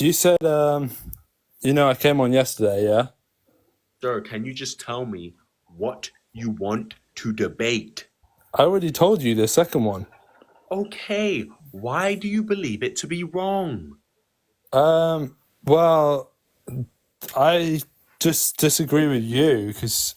You said, I came on yesterday, yeah? Sir, can you just tell me what you want to debate? I already told you the second one. Okay, why do you believe it to be wrong? Well, I just disagree with you because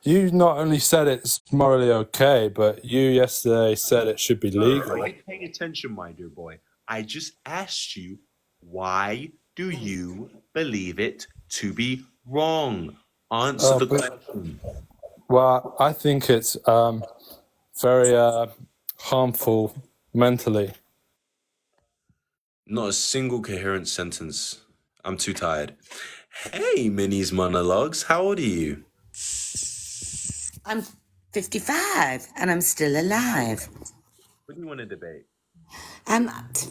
you not only said it's morally okay, but you yesterday said it should be Sir, are legal. you paying attention, my dear boy? I just asked you, why do you believe it to be wrong? Answer the question. Well, I think it's very harmful mentally. Not a single coherent sentence. I'm too tired. Hey, Minnie's monologues, how old are you? I'm 55 and I'm still alive. What do you want to debate?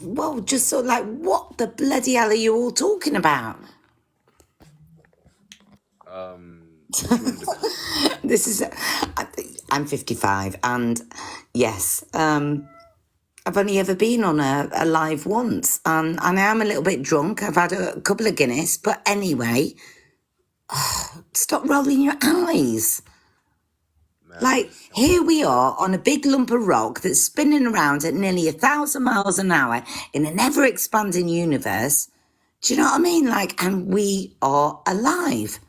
Well, just sort of like, what the bloody hell are you all talking about? What do you want to debate? This is, I'm 55 and yes, I've only ever been on a live once and I am a little bit drunk. I've had a couple of Guinness, but anyway, stop rolling your eyes. Like, here we are on a big lump of rock that's spinning around at nearly 1,000 miles an hour in an ever-expanding universe. Do you know what I mean? Like, and we are alive.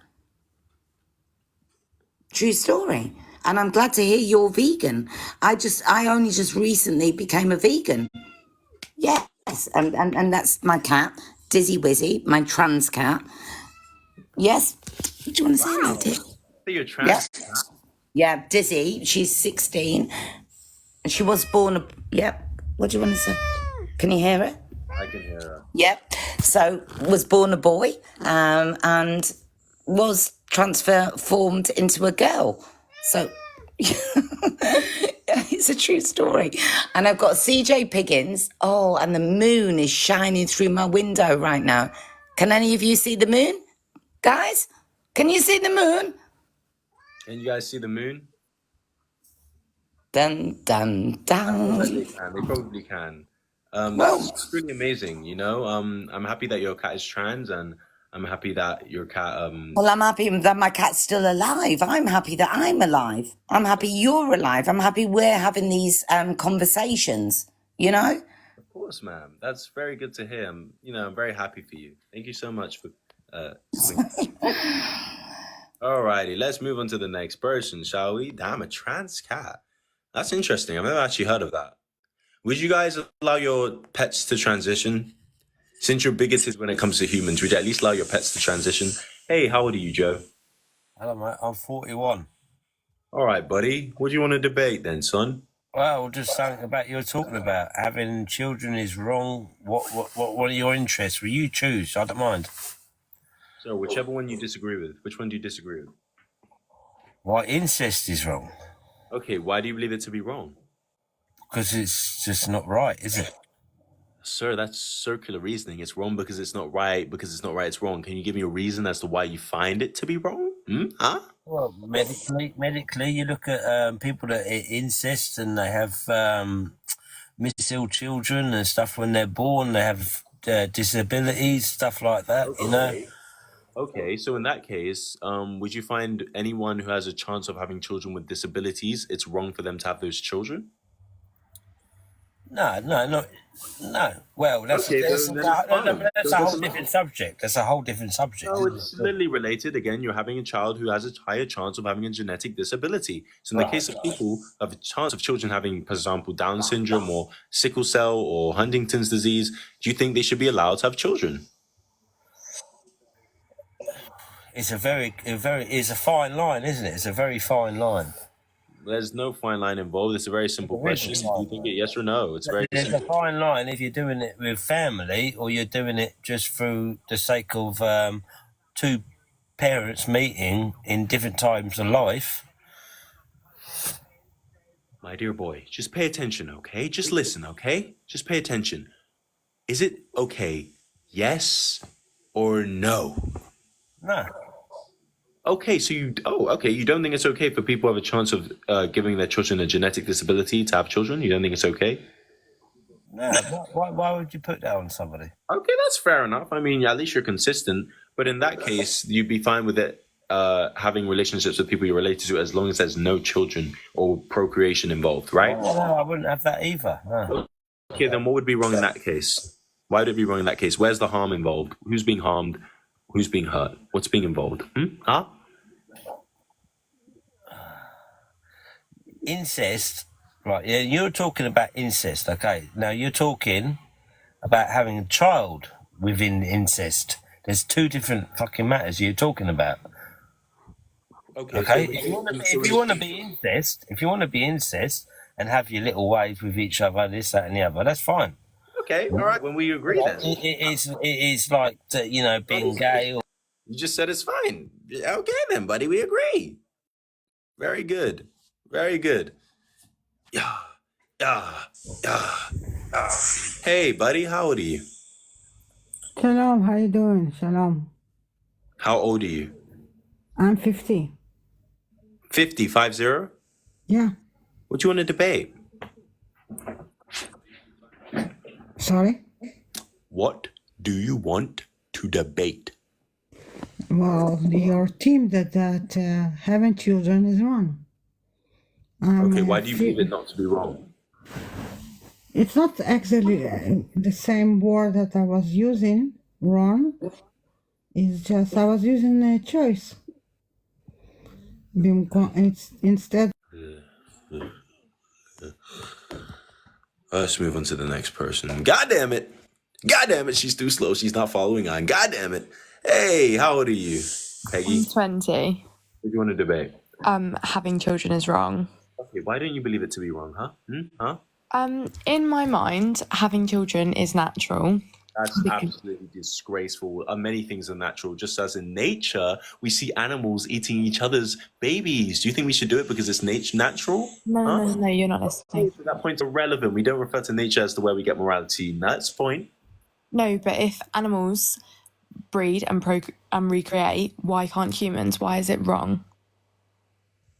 True story. And I'm glad to hear you're vegan. I only just recently became a vegan. Yes. And that's my cat, Dizzy Wizzy, my trans cat. Yes. Do you want to say that, Dick? So you're trans? Yeah, Dizzy, she's 16. And she was born yep. What do you want to say? Can you hear it? I can hear her. Yep. So was born a boy, and was transformed into a girl. So it's a true story. And I've got CJ Piggins. Oh, and the moon is shining through my window right now. Can any of you see the moon? Guys, can you see the moon? Can you guys see the moon? Dun, dun, dun. They probably can. That's really amazing, you know? I'm happy that your cat is trans, and I'm happy that your cat... Well, I'm happy that my cat's still alive. I'm happy that I'm alive. I'm happy you're alive. I'm happy we're having these conversations, you know? Of course, ma'am. That's very good to hear. I'm very happy for you. Thank you so much for... Alrighty, let's move on to the next person, shall we? Damn, a trans cat. That's interesting. I've never actually heard of that. Would you guys allow your pets to transition? Since you're bigoted when it comes to humans, would you at least allow your pets to transition? Hey, how old are you, Joe? Hello, mate. I'm 41. All right, buddy. What do you want to debate then, son? Well, just something about you're talking about having children is wrong. What are your interests? Well, you choose. I don't mind. So, whichever one you disagree with, which one do you disagree with? Why incest is wrong? Okay, why do you believe it to be wrong? Because it's just not right, is it? Sir, that's circular reasoning. It's wrong because it's not right. Because it's not right, it's wrong. Can you give me a reason as to why you find it to be wrong? Huh? Well, medically, you look at people that incest and they have missile children and stuff when they're born. They have disabilities, stuff like that. Okay. You know. Okay, so in that case, would you find anyone who has a chance of having children with disabilities, it's wrong for them to have those children? No. Well, that's Okay, that's then a fine. whole different subject. That's a whole different subject. No, isn't it's it? literally related. Again, you're having a child who has a higher chance of having a genetic disability. So in the case of people who have a chance of children having, for example, Down syndrome or sickle cell or Huntington's disease, do you think they should be allowed to have children? It's a fine line, isn't it? It's a very fine line. There's no fine line involved. It's a very simple question. Do you think it yes or no? It's very There's a simple. fine line if you're doing it with family or you're doing it just through the sake of two parents meeting in different times of life. My dear boy, just pay attention, okay? Just listen, okay? Just pay attention. Is it okay, yes or no? No. Okay, so you don't think it's okay for people who have a chance of giving their children a genetic disability to have children? You don't think it's okay? No, why would you put that on somebody? Okay, that's fair enough. I mean, at least you're consistent. But in that case, you'd be fine with it having relationships with people you're related to as long as there's no children or procreation involved, right? No, I wouldn't have that either. No. Okay, then what would be wrong in that case? Why would it be wrong in that case? Where's the harm involved? Who's being harmed? Who's being hurt? What's being involved? Huh? Incest, right? Yeah, you're talking about incest, okay? Now you're talking about having a child within incest. There's two different fucking matters you're talking about. Okay, if you want to be incest and have your little ways with each other, this, that, and the other, that's fine. Okay, all right. When we agree, then It is like being gay. You just said it's fine. Okay, then, buddy, we agree. Very good. Very good. Yeah. Hey, buddy, how old are you? Shalom, how you doing? Shalom. How old are you? I'm 50. 50, 50? Yeah. What do you want to debate? Sorry? What do you want to debate? Well, your team that having children is wrong. Okay, why do you believe it not to be wrong? It's not actually the same word that I was using, wrong. It's just I was using a choice. It's instead. Let's move on to the next person. God damn it. God damn it, she's too slow. She's not following on. God damn it. Hey, how old are you, Peggy? I'm 20. What do you want to debate? Having children is wrong. Okay, why don't you believe it to be wrong, huh? Huh? In my mind, having children is natural. That's absolutely disgraceful. Many things are natural. Just as in nature, we see animals eating each other's babies. Do you think we should do it because it's natural? No, you're not listening. That point's irrelevant. We don't refer to nature as to where we get morality. That's the point. No, but if animals breed and recreate, why can't humans? Why is it wrong?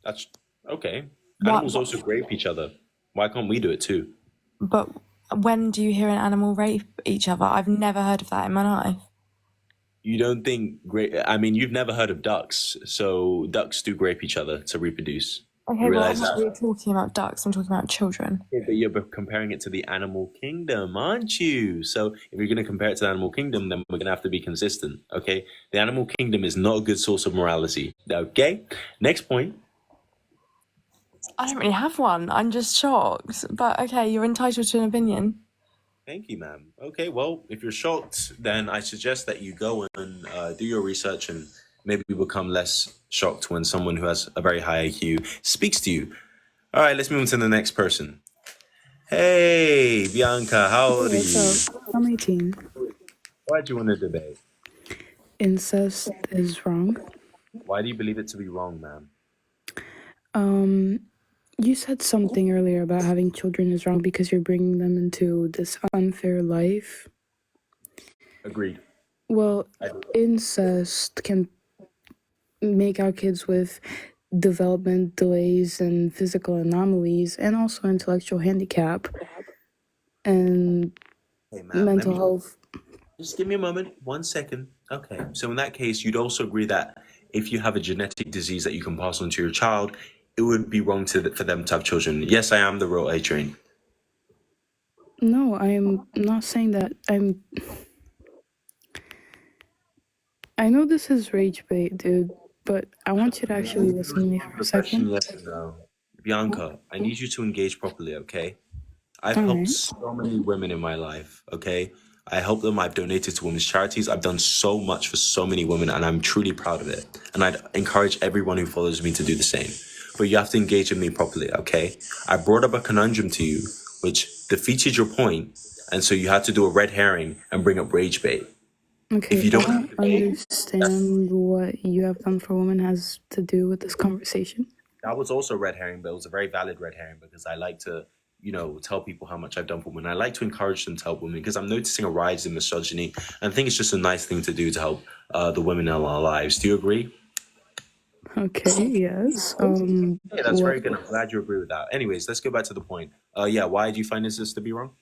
That's okay. Animals also rape each other. Why can't we do it too? But when do you hear an animal rape each other? I've never heard of that in my life. You don't think you've never heard of ducks. So ducks do rape each other to reproduce. Okay, well, I'm not really talking about ducks. I'm talking about children. Yeah, but you're comparing it to the animal kingdom, aren't you? So if you're going to compare it to the animal kingdom, then we're going to have to be consistent, okay? The animal kingdom is not a good source of morality, okay? Next point. I don't really have one. I'm just shocked. But okay, you're entitled to an opinion. Thank you, ma'am. Okay, well, if you're shocked, then I suggest that you go and do your research and maybe become less shocked when someone who has a very high IQ speaks to you. All right, let's move on to the next person. Hey, Bianca, how old are you? What's up? I'm 18. Why do you want to debate? Incest is wrong. Why do you believe it to be wrong, ma'am? You said something earlier about having children is wrong because you're bringing them into this unfair life. Agreed. Well, incest can make our kids with development delays and physical anomalies and also intellectual handicap and mental health. Just give me a moment, 1 second. Okay, so in that case, you'd also agree that if you have a genetic disease that you can pass on to your child, it would be wrong for them to have children. Yes, I am the real A-Train. No, I'm not saying that. I know this is rage bait, dude, but I want you to actually listen to me for a second. Yes or no? Bianca, I need you to engage properly, okay? I've helped so many women in my life, okay? I help them. I've donated to women's charities. I've done so much for so many women, and I'm truly proud of it. And I'd encourage everyone who follows me to do the same. But you have to engage with me properly, okay? I brought up a conundrum to you, which defeated your point, and so you had to do a red herring and bring up rage bait. Okay, If you don't understand what you have done for women has to do with this conversation. That was also a red herring, but it was a very valid red herring because I like to, tell people how much I've done for women. I like to encourage them to help women because I'm noticing a rise in misogyny. And I think it's just a nice thing to do to help the women in our lives. Do you agree? Okay, yes. Yeah, that's very good. I'm glad you agree with that. Anyways, let's go back to the point. Why do you find this to be wrong?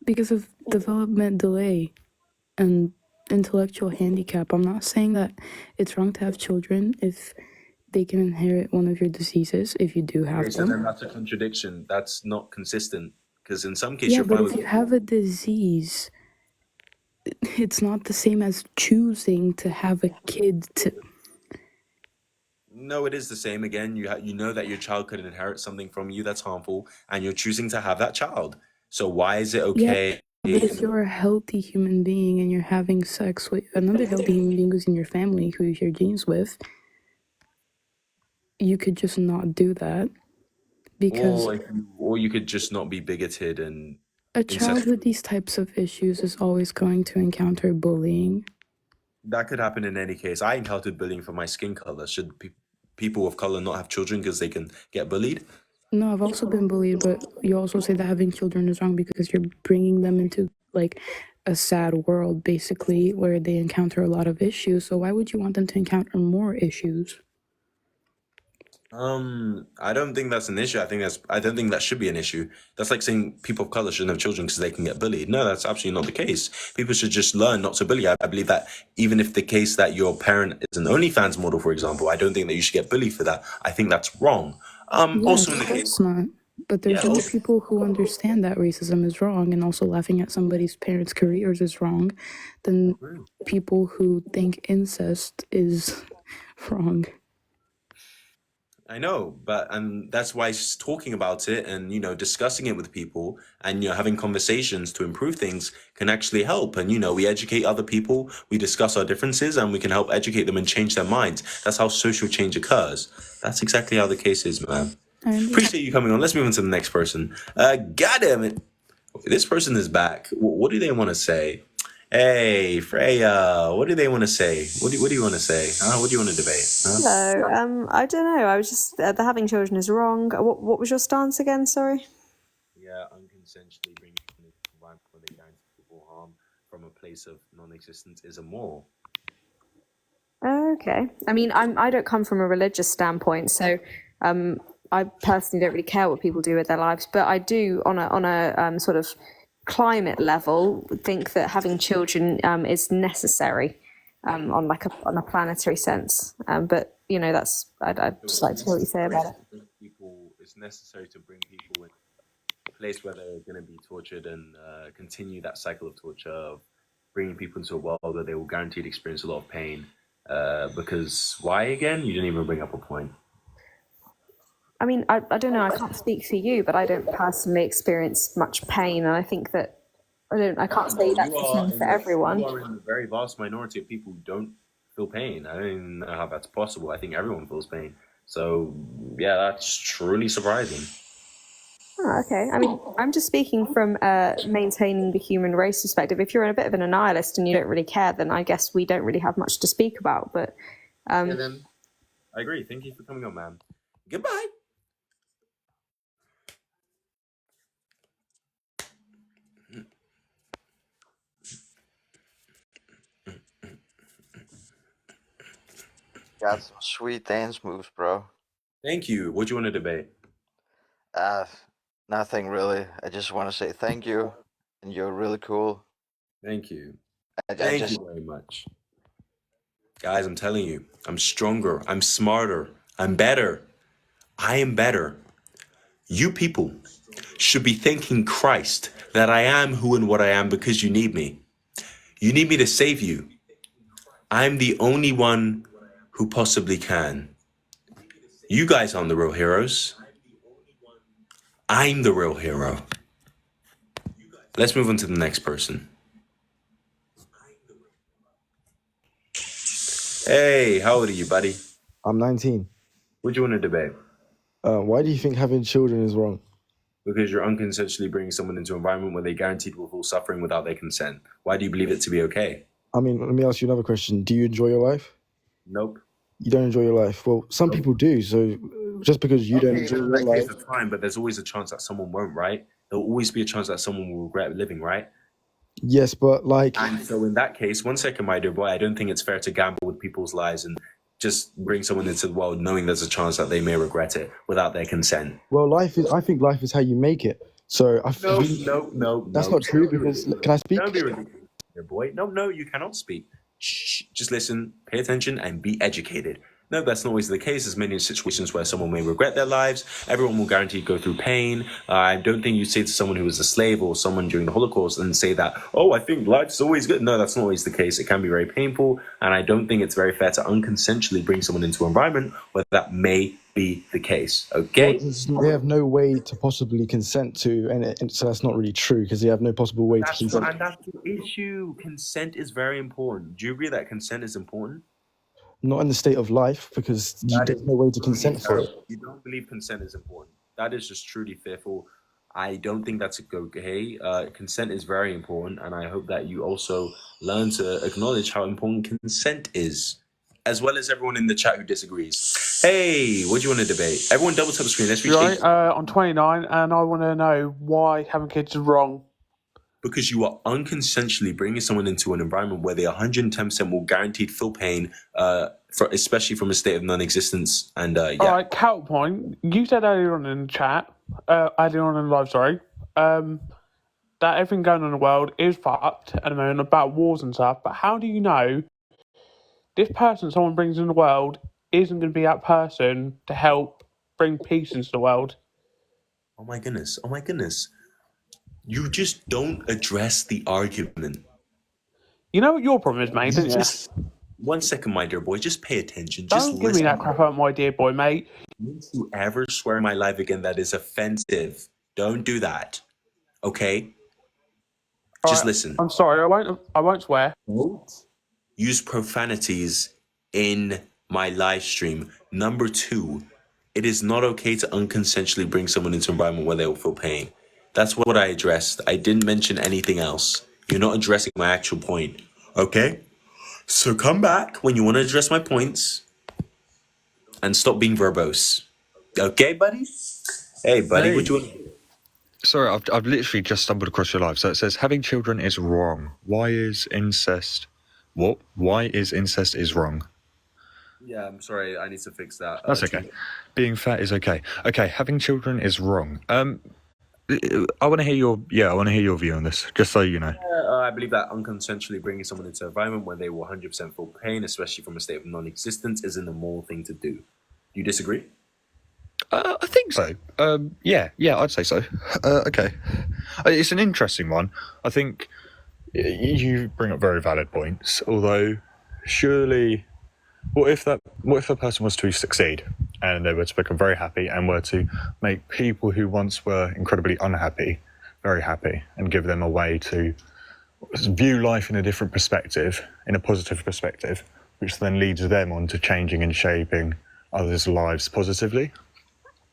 because of development delay and intellectual handicap. I'm not saying that it's wrong to have children if they can inherit one of your diseases, if you do have Okay, so then them. that's a contradiction. That's not consistent. Because in some cases Yeah, you're but fine if with you have a disease, it's not the same as choosing to have a kid to. No, it is the same. Again, you know that your child could inherit something from you that's harmful, and you're choosing to have that child. So why is it Yeah, okay? but if you're a healthy human being and you're having sex with another healthy human being who's in your family, who you share genes with, you could just not do that because Or you could just not be bigoted and a child with these types of issues is always going to encounter bullying. that could happen in any case. I encountered bullying for my skin color. Should people of color not have children because they can get bullied? No, I've also been bullied, but you also say that having children is wrong because you're bringing them into like a sad world, basically, where they encounter a lot of issues. So why would you want them to encounter more issues? I don't think that's an issue. I don't think that should be an issue. That's like saying people of color shouldn't have children because they can get bullied. No, that's absolutely not the case. People should just learn not to bully. I believe that even if the case that your parent is an OnlyFans model, for example, I don't think that you should get bullied for that. I think that's wrong. Yes, Also in the case, it's not. But there's yeah, other people who understand that racism is wrong and also laughing at somebody's parents' careers is wrong than people who think incest is wrong. I know, and that's why talking about it and discussing it with people and having conversations to improve things can actually help. And we educate other people, we discuss our differences, and we can help educate them and change their minds. That's how social change occurs. That's exactly how the case is, man. Appreciate you coming on. Let's move on to the next person. God damn it, this person is back. What do they want to say? Hey, Freya, what do they want to say? What do you want to say? What do you want to debate? Hello. I don't know. I was just the having children is wrong. What was your stance again? Sorry. Yeah, unconsensually bringing in an environment where they guarantee people harm from a place of non-existence is immoral. Okay. I mean, I don't come from a religious standpoint, so I personally don't really care what people do with their lives. But I do, on a sort of climate level, think that having children is necessary on a planetary sense. But that's I'd just like to hear what you say about it. It's necessary to bring people in a place where they're going to be tortured and continue that cycle of torture of bringing people into a world where they will guaranteed experience a lot of pain. Because why again? You didn't even bring up a point. I mean, I don't know. I can't speak for you, but I don't personally experience much pain, and I think that I can't say that's the same for everyone. You are in the very vast minority of people who don't feel pain. I don't even know how that's possible. I think everyone feels pain. So yeah, that's truly surprising. Oh, okay. I mean, I'm just speaking from maintaining the human race perspective. If you're a bit of an nihilist and you don't really care, then I guess we don't really have much to speak about. But yeah, then I agree. Thank you for coming on, man. Goodbye. Got some sweet dance moves, bro. Thank you. What do you want to debate? Nothing really. I just want to say thank you, and you're really cool. Thank you. Thank you very much. Guys, I'm telling you, I'm stronger, I'm smarter, I'm better. I am better. You people should be thanking Christ that I am who and what I am because you need me. You need me to save you. I'm the only one who possibly can. You guys aren't the real heroes. I'm the real hero. Let's move on to the next person. Hey, how old are you, buddy? I'm 19. What do you want to debate? Why do you think having children is wrong? Because you're unconsensually bringing someone into an environment where they guaranteed will feel suffering without their consent. Why do you believe it to be okay? I mean, let me ask you another question. Do you enjoy your life? Nope. You don't enjoy your life? Well, some people do. So just because you don't enjoy your life... That's fine, but there's always a chance that someone won't, right? There'll always be a chance that someone will regret living, right? Yes, but like... And so in that case, one second, my dear boy, I don't think it's fair to gamble with people's lives and just bring someone into the world knowing there's a chance that they may regret it without their consent. Well, I think life is how you make it. So No. that's not true because can I speak? Don't be ridiculous, dear boy. No, you cannot speak. Shh, just listen, pay attention, and be educated. No, that's not always the case. There's many situations where someone may regret their lives. Everyone will guaranteed go through pain. I don't think you say to someone who was a slave or someone during the Holocaust and say that, oh, I think life's always good. No, that's not always the case. It can be very painful. And I don't think it's very fair to unconsensually bring someone into an environment where that may be the case. Okay? Well, they have no way to possibly consent to, and so that's not really true because they have no possible way to consent. And that's the issue. Consent is very important. Do you agree that consent is important? Not in the state of life because there's no way to consent for it. You don't believe consent is important. That is just truly fearful. I don't think that's okay. Consent is very important, and I hope that you also learn to acknowledge how important consent is, as well as everyone in the chat who disagrees. Hey, what do you want to debate? Everyone double tap the screen. Let's reach Right, I'm 29, and I want to know why having kids is wrong. Because you are unconsensually bringing someone into an environment where they 110% will guaranteed feel pain, especially from a state of non-existence. And yeah. All right, counterpoint. You said earlier on in the chat, earlier on in the live, sorry, that everything going on in the world is fucked at the moment about wars and stuff. But how do you know this person someone brings in the world isn't going to be that person to help bring peace into the world? Oh my goodness. You just don't address the argument. You know what your problem is, mate, don't you? 1 second, my dear boy. Just pay attention. Don't give me that crap out, my dear boy, mate. If you ever swear in my life again, that is offensive. Don't do that. Okay? Just listen. I'm sorry. I won't swear. Don't use profanities in my live stream. Number 2, it is not okay to unconsensually bring someone into an environment where they will feel pain. That's what I addressed. I didn't mention anything else. You're not addressing my actual point. Okay? So come back when you want to address my points and stop being verbose. Okay, buddy? Hey, buddy, what you want to do? Sorry, I've literally just stumbled across your live. So it says having children is wrong. Why is incest... What? Why is incest is wrong? Yeah, I'm sorry. I need to fix that. That's okay. Being fat is okay. Okay, having children is wrong. I want to hear your view on this, just so you know. I believe that unconsensually bringing someone into an environment where they will 100% feel pain, especially from a state of non-existence, isn't a moral thing to do. Do you disagree? I think so. Yeah, I'd say so. Okay. It's an interesting one. I think you bring up very valid points, although surely... What if the person was to succeed and they were to become very happy and were to make people who once were incredibly unhappy very happy and give them a way to view life in a different perspective, in a positive perspective, which then leads them on to changing and shaping others' lives positively?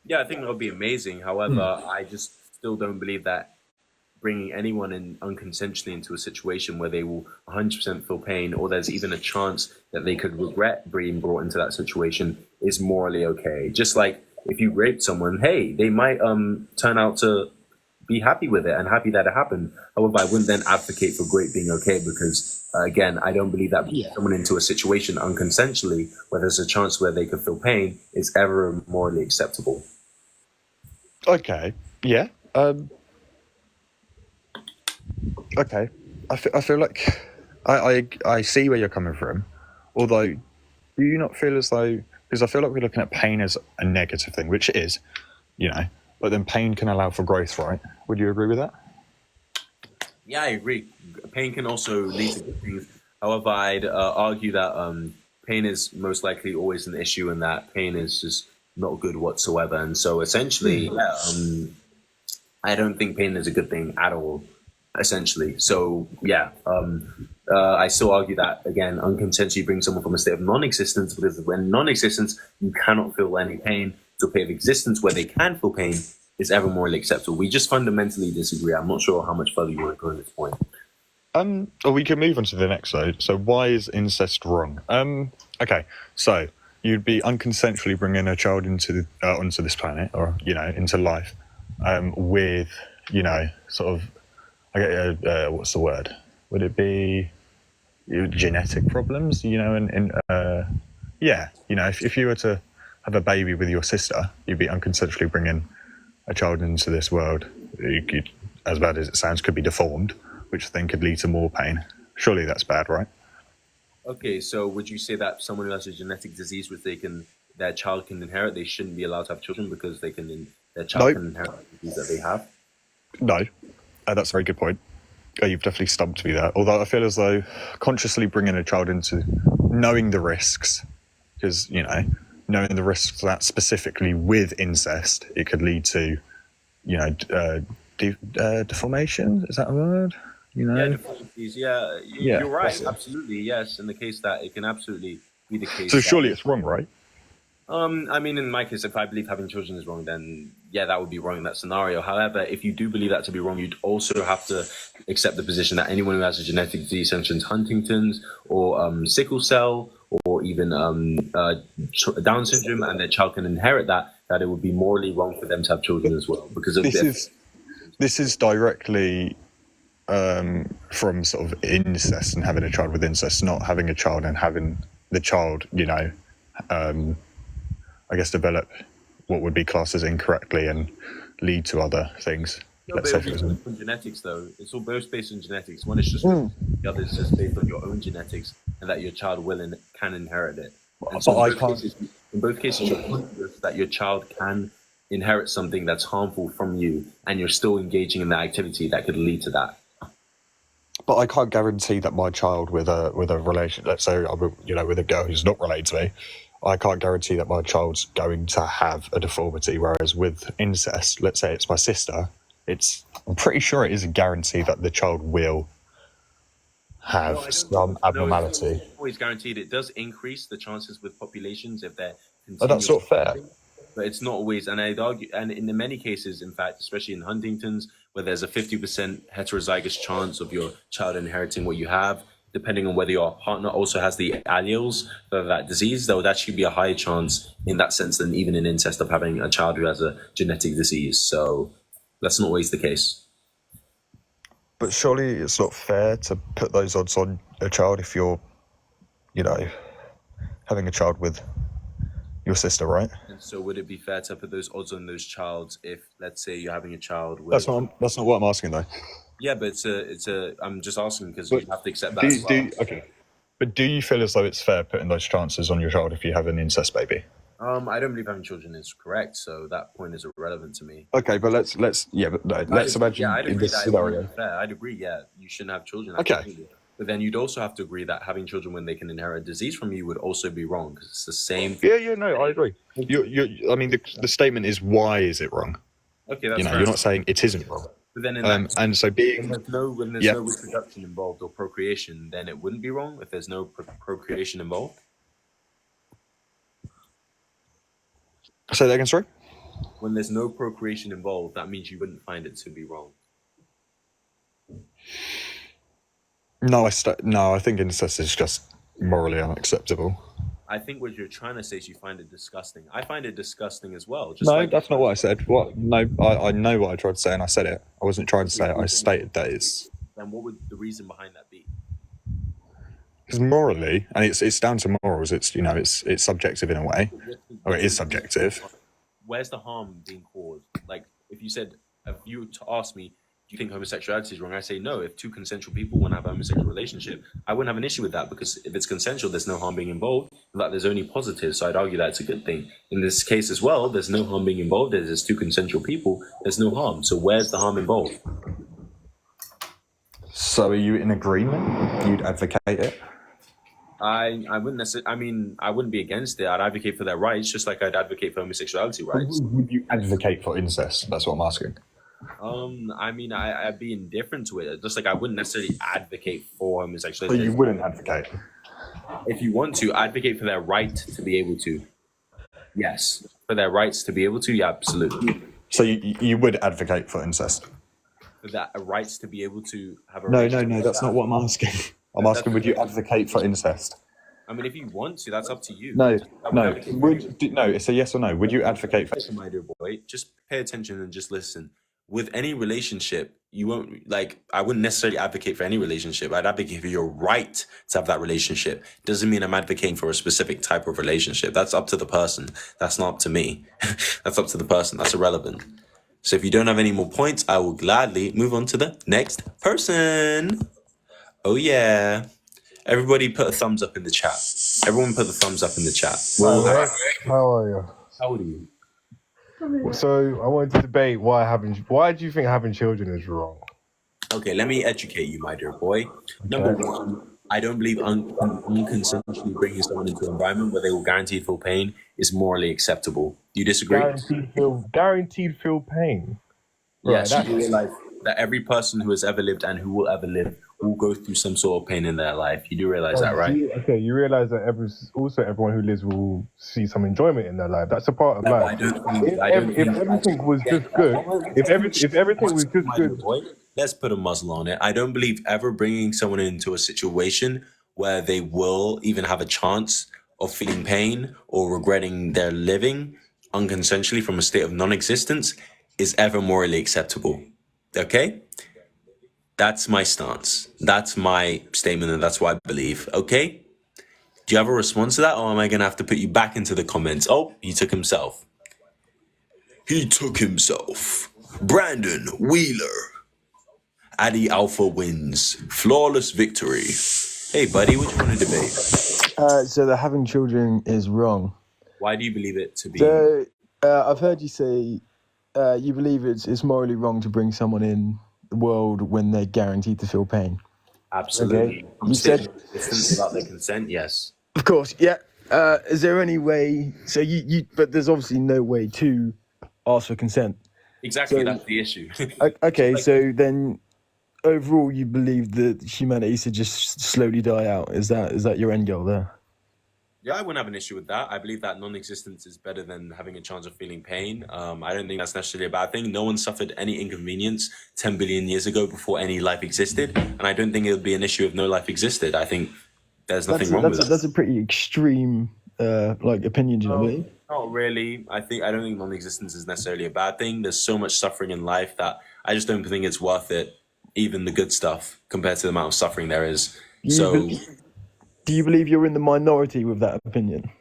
Yeah, I think that would be amazing. However, I just still don't believe that bringing anyone in unconsensually into a situation where they will 100% feel pain, or there's even a chance that they could regret being brought into that situation, is morally okay. Just like if you rape someone, hey, they might turn out to be happy with it and happy that it happened. However, I wouldn't then advocate for rape being okay because, again, I don't believe that bringing someone into a situation unconsensually where there's a chance where they could feel pain is ever morally acceptable. Okay, yeah. Okay, I feel like I see where you're coming from, although do you not feel as though, because I feel like we're looking at pain as a negative thing, which it is, but then pain can allow for growth, right? Would you agree with that? Yeah, I agree. Pain can also lead to good things. However, I'd argue that pain is most likely always an issue and that pain is just not good whatsoever. And so essentially, I don't think pain is a good thing at all. Essentially. So, yeah, I still argue that, again, unconsensually bring someone from a state of non-existence, because when non-existence, you cannot feel any pain, to a state of existence where they can feel pain is ever morally acceptable. We just fundamentally disagree. I'm not sure how much further you want to go at this point. Or we can move on to the next slide. So why is incest wrong? Okay, so you'd be unconsensually bringing a child into onto this planet, or, into life, with, sort of, what's the word? Would it be genetic problems? If you were to have a baby with your sister, you'd be unconsensually bringing a child into this world as bad as it sounds, could be deformed, which then could lead to more pain. Surely that's bad, right? Okay, so would you say that someone who has a genetic disease which their child can inherit, they shouldn't be allowed to have children because their child can inherit the disease that they have? No, that's a very good point. You've definitely stumped me there. Although I feel as though consciously bringing a child into knowing the risks, because, knowing the risks that specifically with incest, it could lead to, deformation. Is that a word? Yeah, deformities. Yeah, you're right. Absolutely, yes. In the case that it can absolutely be the case. So surely it's wrong, right? I mean, in my case, if I believe having children is wrong, then yeah, that would be wrong in that scenario. However, if you do believe that to be wrong, you'd also have to accept the position that anyone who has a genetic disease, such as Huntington's or sickle cell or even Down syndrome, and their child can inherit that it would be morally wrong for them to have children as well because of this is directly from sort of incest and having a child with incest, not having a child and having the child, I guess, develop what would be classed as incorrectly and lead to other things. No, but it's based on genetics, though. It's all both based on genetics. One is just the other is just based on your own genetics, and that your child will and can inherit it. And so in both cases, you're conscious that your child can inherit something that's harmful from you, and you're still engaging in that activity that could lead to that. But I can't guarantee that my child with a relation, let's say, with a girl who's not related to me, I can't guarantee that my child's going to have a deformity. Whereas with incest, let's say it's my sister, I'm pretty sure it is a guarantee that the child will have some abnormality. It's always guaranteed. It does increase the chances with populations if they're. That's not fair. But it's not always, and I'd argue, and in many cases, in fact, especially in Huntington's, where there's a 50% heterozygous chance of your child inheriting what you have, depending on whether your partner also has the alleles for that disease, there would actually be a higher chance in that sense than even in incest of having a child who has a genetic disease. So that's not always the case. But surely it's not fair to put those odds on a child if you're, having a child with your sister, right? And so would it be fair to put those odds on those childs if, let's say, you're having a child with... That's not what I'm asking, though. Yeah, but I'm just asking because you have to accept that Okay. But do you feel as though it's fair putting those chances on your child if you have an incest baby? I don't believe having children is correct, so that point is irrelevant to me. Okay, but let's imagine in this scenario. I'd agree, yeah, you shouldn't have children. Okay. Absolutely. But then you'd also have to agree that having children when they can inherit a disease from you would also be wrong because it's the same. Yeah, no, I agree. I mean, the statement is, why is it wrong? Okay, that's you're not saying it isn't wrong. But then when there's no reproduction involved or procreation, then it wouldn't be wrong if there's no procreation involved. Say that again, sorry? When there's no procreation involved, that means you wouldn't find it to be wrong. No, I think incest is just morally unacceptable. I think what you're trying to say is you find it disgusting. I find it disgusting as well. That's not what I said. What? No, I know what I tried to say, and I said it. I wasn't trying to say it. I stated that it's. Then what would the reason behind that be? Because morally, and it's down to morals. It's it's subjective in a way, or it is subjective. Where's the harm being caused? Like if you ask me, do you think homosexuality is wrong? I say no. If two consensual people want to have a homosexual relationship, I wouldn't have an issue with that because if it's consensual, there's no harm being involved. Like there's only positives, so I'd argue that it's a good thing. In this case as well, there's no harm being involved. There's two consensual people. There's no harm. So where's the harm involved? So are you in agreement? You'd advocate it? I wouldn't necessarily. I mean, I wouldn't be against it. I'd advocate for their rights, just like I'd advocate for homosexuality rights. Would you advocate for incest? That's what I'm asking. I mean, I'd be indifferent to it. Just like I wouldn't necessarily advocate for homosexuality. So you wouldn't advocate? If you want to, advocate for their right to be able to. Yes. For their rights to be able to, yeah, absolutely. So you would advocate for incest? For that rights to be able to have a No, that's not what I'm asking. I'm asking, would you advocate for incest? I mean, if you want to, that's up to you. No. It's a yes or no. Would you advocate for... My dear boy, just pay attention and just listen. With any relationship, you won't I wouldn't necessarily advocate for any relationship. I'd advocate for your right to have that relationship. Doesn't mean I'm advocating for a specific type of relationship. That's up to the person. That's not up to me. That's up to the person. That's irrelevant. So if you don't have any more points, I will gladly move on to the next person. Oh yeah. Everybody put a thumbs up in the chat. Everyone put the thumbs up in the chat. Hi, mate. How are you? How old are you? So I wanted to debate why do you think having children is wrong? Okay, let me educate you, my dear boy. Number one, I don't believe unconsensually bringing someone into an environment where they will guaranteed feel pain is morally acceptable. Do you disagree? Guaranteed feel pain. Yes, Right, you realize that every person who has ever lived and who will ever live will go through some sort of pain in their life. You do realize that, right? You realize that everyone who lives will see some enjoyment in their life. That's a part of life. If everything was just good, if everything was just good. Let's put a muzzle on it. I don't believe ever bringing someone into a situation where they will even have a chance of feeling pain or regretting their living unconsensually from a state of non-existence is ever morally acceptable. Okay? That's my stance. That's my statement, and that's what I believe. Okay? Do you have a response to that, or am I going to have to put you back into the comments? Oh, he took himself. He took himself. Brandon Wheeler. Addy Alpha wins. Flawless victory. Hey, buddy, what do you want to debate? So that having children is wrong. Why do you believe it to be? So I've heard you say you believe it's morally wrong to bring someone in the world when they're guaranteed to feel pain. Absolutely. Okay. You said without their consent, yes. Of course, yeah. Is there any way? So but there's obviously no way to ask for consent. Exactly, that's the issue. Okay, so then overall, you believe that humanity should just slowly die out. Is that your end goal there? Yeah, I wouldn't have an issue with that. I believe that non-existence is better than having a chance of feeling pain. I don't think that's necessarily a bad thing. No one suffered any inconvenience 10 billion years ago before any life existed, and I don't think it would be an issue if no life existed. I think there's nothing wrong with that. That's a pretty extreme opinion, do you know? Not really. I don't think non-existence is necessarily a bad thing. There's so much suffering in life that I just don't think it's worth it, even the good stuff, compared to the amount of suffering there is. Do you believe you're in the minority with that opinion?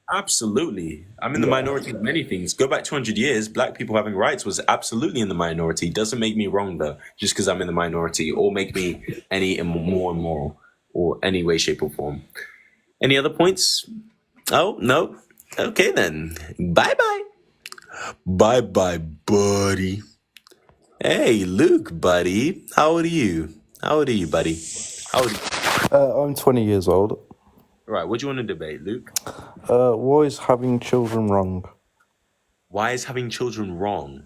Absolutely. I'm in the minority of many things. Go back 200 years, black people having rights was absolutely in the minority. Doesn't make me wrong, though, just because I'm in the minority, or make me any more immoral, or any way, shape, or form. Any other points? Oh, no. Okay, then. Bye-bye. Bye-bye, buddy. Hey, Luke, buddy. How old are you? How old are you, buddy? How old are you? I'm 20 years old. Right, what do you want to debate, Luke? Why is having children wrong? Why is having children wrong?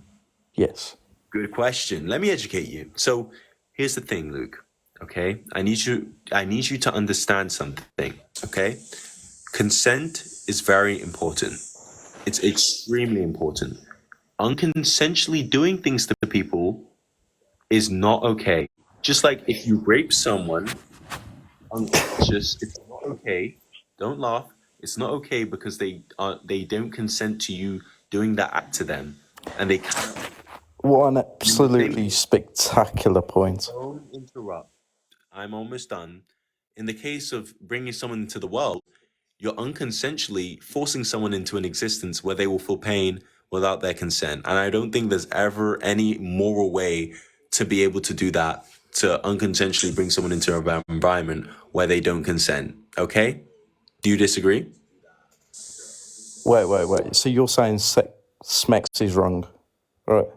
Yes. Good question. Let me educate you. So here's the thing, Luke. Okay? I need you to understand something. Okay? Consent is very important. It's extremely important. Unconsensually doing things to people is not okay. Just like if you rape someone unconscious, it's not okay. Don't laugh. It's not okay because they don't consent to you doing that act to them, and they can't. What an absolutely spectacular point. Don't interrupt. I'm almost done. In the case of bringing someone into the world, you're unconsensually forcing someone into an existence where they will feel pain without their consent. And I don't think there's ever any moral way to be able to do that, to unconsensually bring someone into an environment where they don't consent. Okay? Do you disagree? Wait. So you're saying Smex is wrong, right?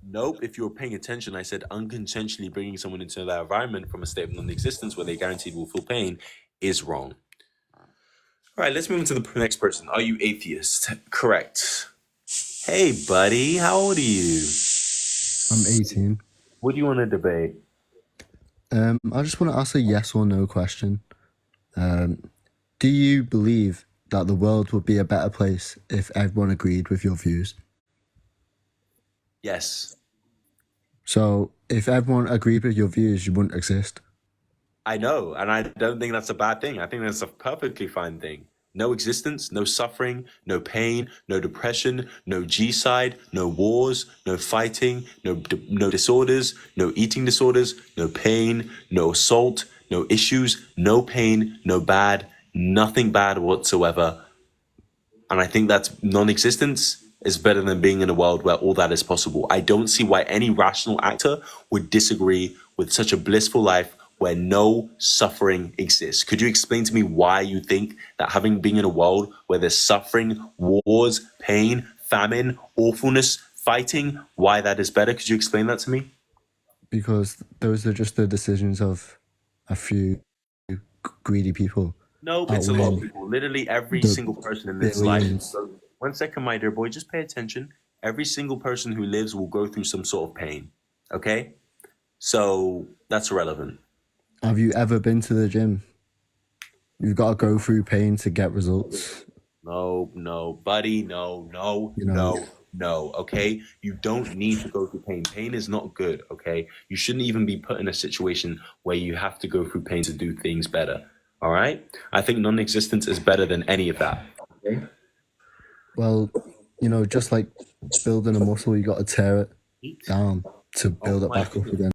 Nope. If you were paying attention, I said unconsensually bringing someone into that environment from a state of non-existence where they guaranteed will feel pain is wrong. All right, let's move on to the next person. Are you atheist? Correct. Hey, buddy, how old are you? I'm 18. What do you want to debate? I just want to ask a yes or no question. Do you believe that the world would be a better place if everyone agreed with your views? Yes. So, if everyone agreed with your views, you wouldn't exist? I know, and I don't think that's a bad thing. I think that's a perfectly fine thing. No existence, no suffering, no pain, no depression, no G-side, no wars, no fighting, no disorders, no eating disorders, no pain, no assault, no issues, no pain, no bad, nothing bad whatsoever. And I think that's non-existence is better than being in a world where all that is possible. I don't see why any rational actor would disagree with such a blissful life where no suffering exists. Could you explain to me why you think that having been in a world where there's suffering, wars, pain, famine, awfulness, fighting, why that is better? Could you explain that to me? Because those are just the decisions of a few greedy people. No, it's a lot of outweighing people. Literally every the single person in this life. billions. So, 1 second, my dear boy, just pay attention. Every single person who lives will go through some sort of pain. Okay? So that's irrelevant. Have you ever been to the gym? You've got to go through pain to get results. No, buddy, no, You know, okay? You don't need to go through pain. Pain is not good, okay? You shouldn't even be put in a situation where you have to go through pain to do things better, all right? I think non-existence is better than any of that, okay? well, you know, just like building a muscle, you got to tear it down to build it my back up goodness. again.